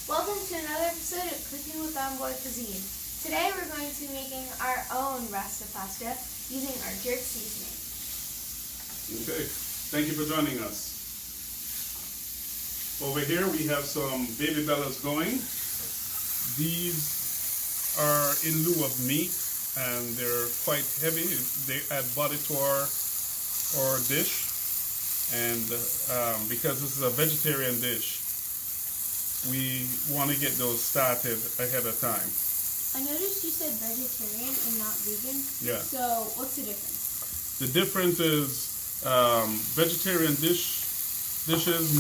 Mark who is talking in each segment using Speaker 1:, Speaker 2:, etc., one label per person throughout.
Speaker 1: Welcome to another episode of Cooking with Boy Cuisine. Today we're going to be making our own Rasta pasta using our jerk seasoning.
Speaker 2: Okay, thank you for joining us. Over here we have some baby bellas going. These are in lieu of meat and they're quite heavy. They add body to our dish, and because this is a vegetarian dish, we want to get those started ahead of time.
Speaker 1: I noticed you said vegetarian and not vegan.
Speaker 2: Yeah.
Speaker 1: So what's the difference?
Speaker 2: The difference is vegetarian dishes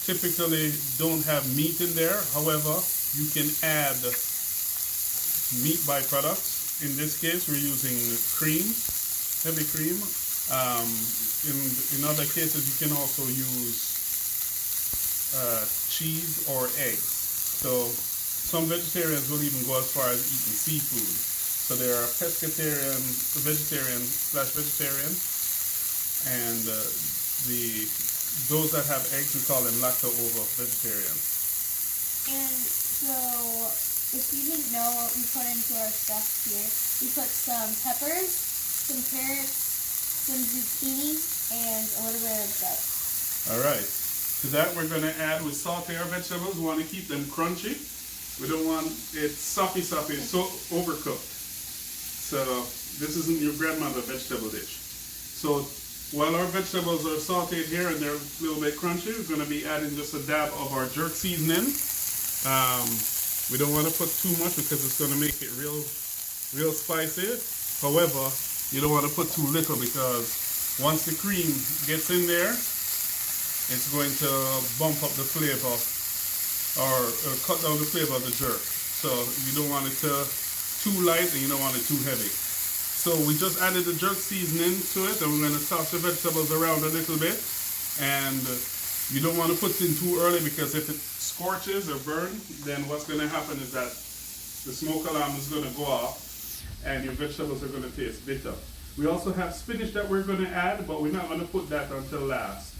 Speaker 2: typically don't have meat in there. However, you can add meat byproducts. In this case, we're using cream, heavy cream. In other cases, you can also use cheese or eggs. So some vegetarians will even go as far as eating seafood. So there are pescatarian, vegetarian, and those that have eggs, we call them lacto-ovo vegetarians.
Speaker 1: And so, if you didn't know what we put into our stuff here, we put some peppers, some carrots, some zucchini, and a little bit of garlic.
Speaker 2: Alright, to that we're going to add, we saute our vegetables. We want to keep them crunchy. We don't want it soppy, so overcooked. So this isn't your grandmother's vegetable dish. So while our vegetables are sauteed here and they're a little bit crunchy, we're going to be adding just a dab of our jerk seasoning. We don't want to put too much because it's going to make it real spicy. However, you don't want to put too little because once the cream gets in there, it's going to bump up the flavor or cut down the flavor of the jerk. So you don't want it too light and you don't want it too heavy. So we just added the jerk seasoning to it, and we're going to toss the vegetables around a little bit. And you don't want to put it in too early because if it scorches or burns, then what's going to happen is that the smoke alarm is going to go off and your vegetables are going to taste bitter. We also have spinach that we're going to add, but we're not going to put that until last.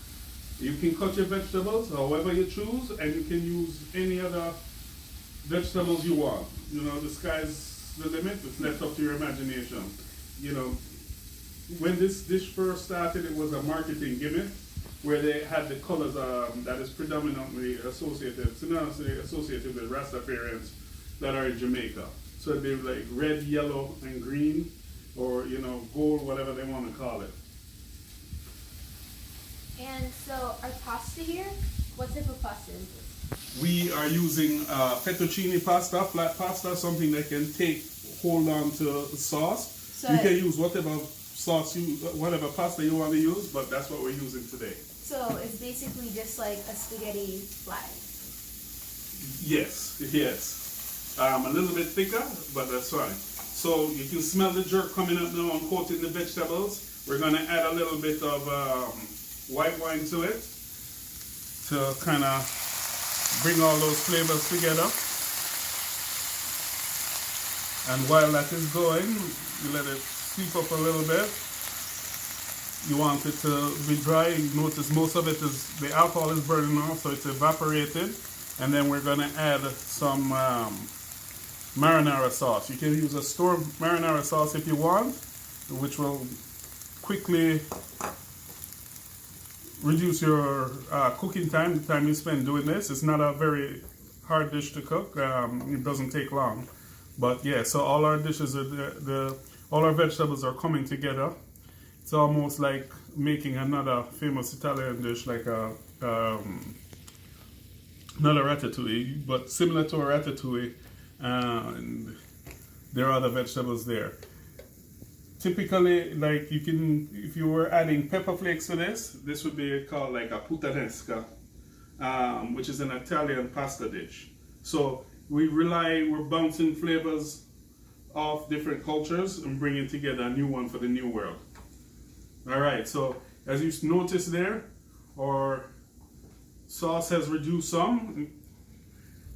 Speaker 2: You can cut your vegetables however you choose, and you can use any other vegetables you want. You know, the sky's the limit. It's left up to your imagination. You know, when this dish first started, it was a marketing gimmick where they had the colors that is predominantly synonymously associated with Rastafarians that are in Jamaica. So it'd be like red, yellow, and green, or gold, whatever they want to call it.
Speaker 1: And so our pasta here, what type of pasta is this?
Speaker 2: We are using fettuccine pasta, flat pasta, something that can hold on to sauce. So you can use whatever sauce whatever pasta you want to use, but that's what we're using today.
Speaker 1: So it's basically just like a spaghetti flat.
Speaker 2: Yes. A little bit thicker, but that's fine. So you can smell the jerk coming up now. I'm coating the vegetables. We're going to add a little bit of white wine to it to kind of bring all those flavors together. And while that is going, you let it steep up a little bit. You want it to be dry. You notice most of it the alcohol is burning off, so it's evaporated. And then we're going to add some marinara sauce. You can use a store marinara sauce if you want, which will quickly reduce your cooking time, the time you spend doing this. It's not a very hard dish to cook. It doesn't take long. But yeah, so all our dishes all our vegetables are coming together. It's almost like making another famous Italian dish, like not a ratatouille, but similar to a ratatouille. And there are other vegetables there. Typically, like if you were adding pepper flakes to this would be called like a puttanesca, which is an Italian pasta dish. So we're bouncing flavors of different cultures and bringing together a new one for the new world. All right, so as you notice there, our sauce has reduced some,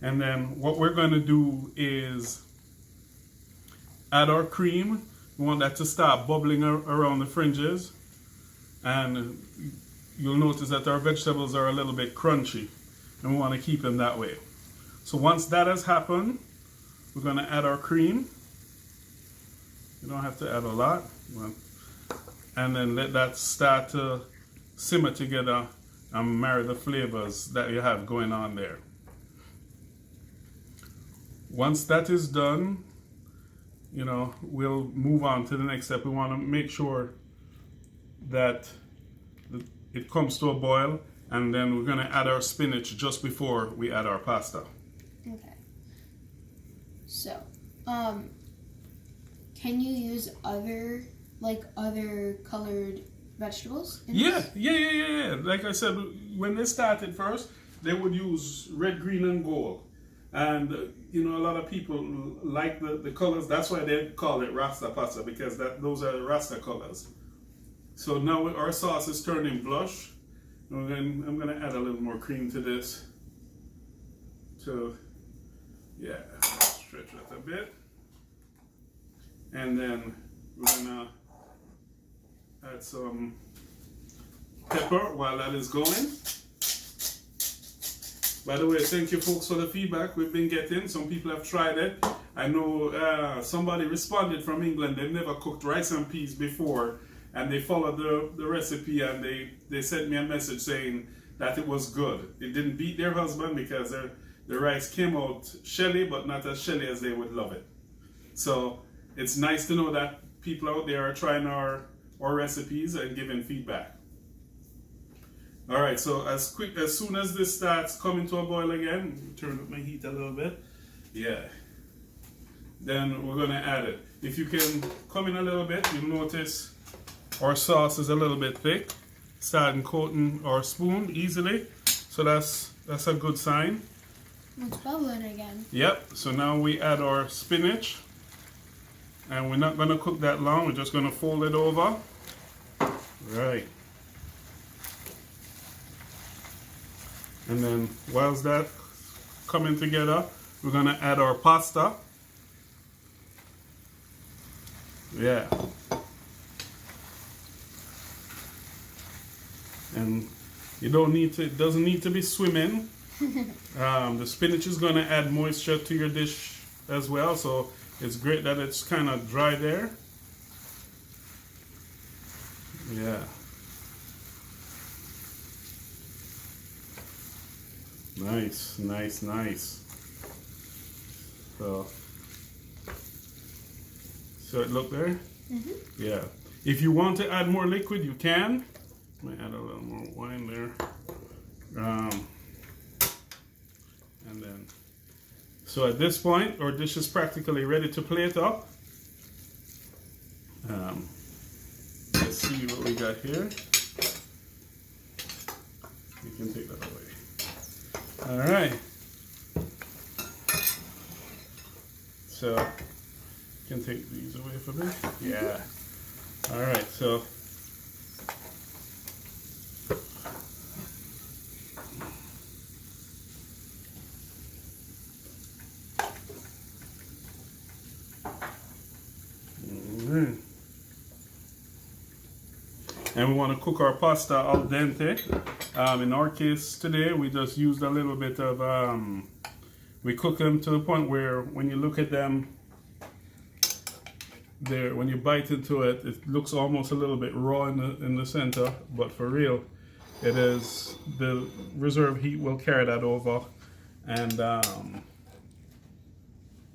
Speaker 2: and then what we're going to do is add our cream. We want that to start bubbling around the fringes, and you'll notice that our vegetables are a little bit crunchy, and we want to keep them that way. So once that has happened, we're going to add our cream. You don't have to add a lot. And then let that start to simmer together and marry the flavors that you have going on there. Once that is done, you know, we'll move on to the next step. We want to make sure that it comes to a boil, and then we're going to add our spinach just before we add our pasta.
Speaker 1: Okay. So, can you use other colored vegetables?
Speaker 2: Yeah. Like I said, when they started first, they would use red, green, and gold. And, you know, a lot of people like the colors. That's why they call it Rasta pasta, because those are the Rasta colors. So now our sauce is turning blush. And I'm going to add a little more cream to this. So, yeah, stretch it a bit. And then we're going to add some pepper while that is going. By the way, thank you folks for the feedback we've been getting. Some people have tried it. I know somebody responded from England. They've never cooked rice and peas before, and they followed the recipe, and they sent me a message saying that it was good. It didn't beat their husband because the rice came out shelly, but not as shelly as they would love it. So it's nice to know that people out there are trying our recipes and giving feedback. All right, so as soon as this starts coming to a boil again, turn up my heat a little bit. Yeah. Then we're gonna add it. If you can come in a little bit, you'll notice our sauce is a little bit thick, starting coating our spoon easily. So that's a good sign.
Speaker 1: It's bubbling again.
Speaker 2: Yep. So now we add our spinach, and we're not gonna cook that long. We're just gonna fold it over. Right. And then whilst that coming together, we're gonna add our pasta. Yeah. And you don't need to, it doesn't need to be swimming. The spinach is gonna add moisture to your dish as well, so it's great that it's kind of dry there. Yeah. Nice, nice, nice. So it look there? Mm-hmm. Yeah. If you want to add more liquid, you can. Let me add a little more wine there. And then, so at this point, our dish is practically ready to plate up. Let's see what we got here. You can take that away. All right. So, you can take these away for me. Yeah. All right. So. And we want to cook our pasta al dente. In our case today, we just used a little bit of, we cook them to the point where when you look at them, when you bite into it, it looks almost a little bit raw in the center, but for real, it is, the reserve heat will carry that over, and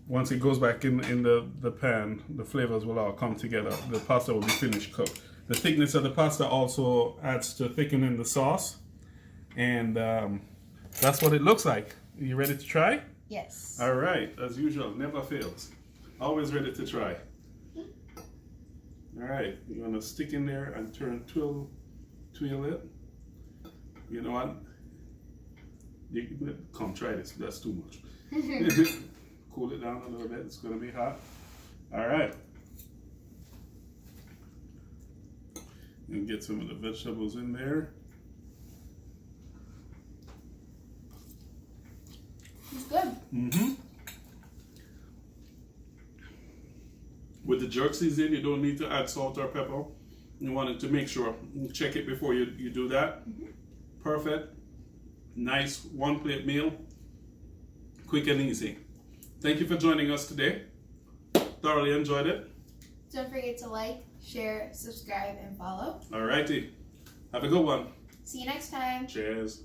Speaker 2: once it goes back in the pan, the flavors will all come together. The pasta will be finished cooked. The thickness of the pasta also adds to thickening the sauce, and that's what it looks like. Are you ready to try?
Speaker 1: Yes.
Speaker 2: All right, as usual, never fails. Always ready to try. All right, you're gonna stick in there and twirl it. You know what? Come try this. That's too much. Cool it down a little bit. It's gonna be hot. All right. And get some of the vegetables in there.
Speaker 1: It's good.
Speaker 2: Mm-hmm. With the jerk seasoning, you don't need to add salt or pepper. You want it to make sure, check it before you do that. Mm-hmm. Perfect. Nice one plate meal. quick and easy. Thank you for joining us today. Thoroughly enjoyed it.
Speaker 1: Don't forget to like, share, subscribe, and follow.
Speaker 2: Alrighty. Have a good one.
Speaker 1: See you next time.
Speaker 2: Cheers.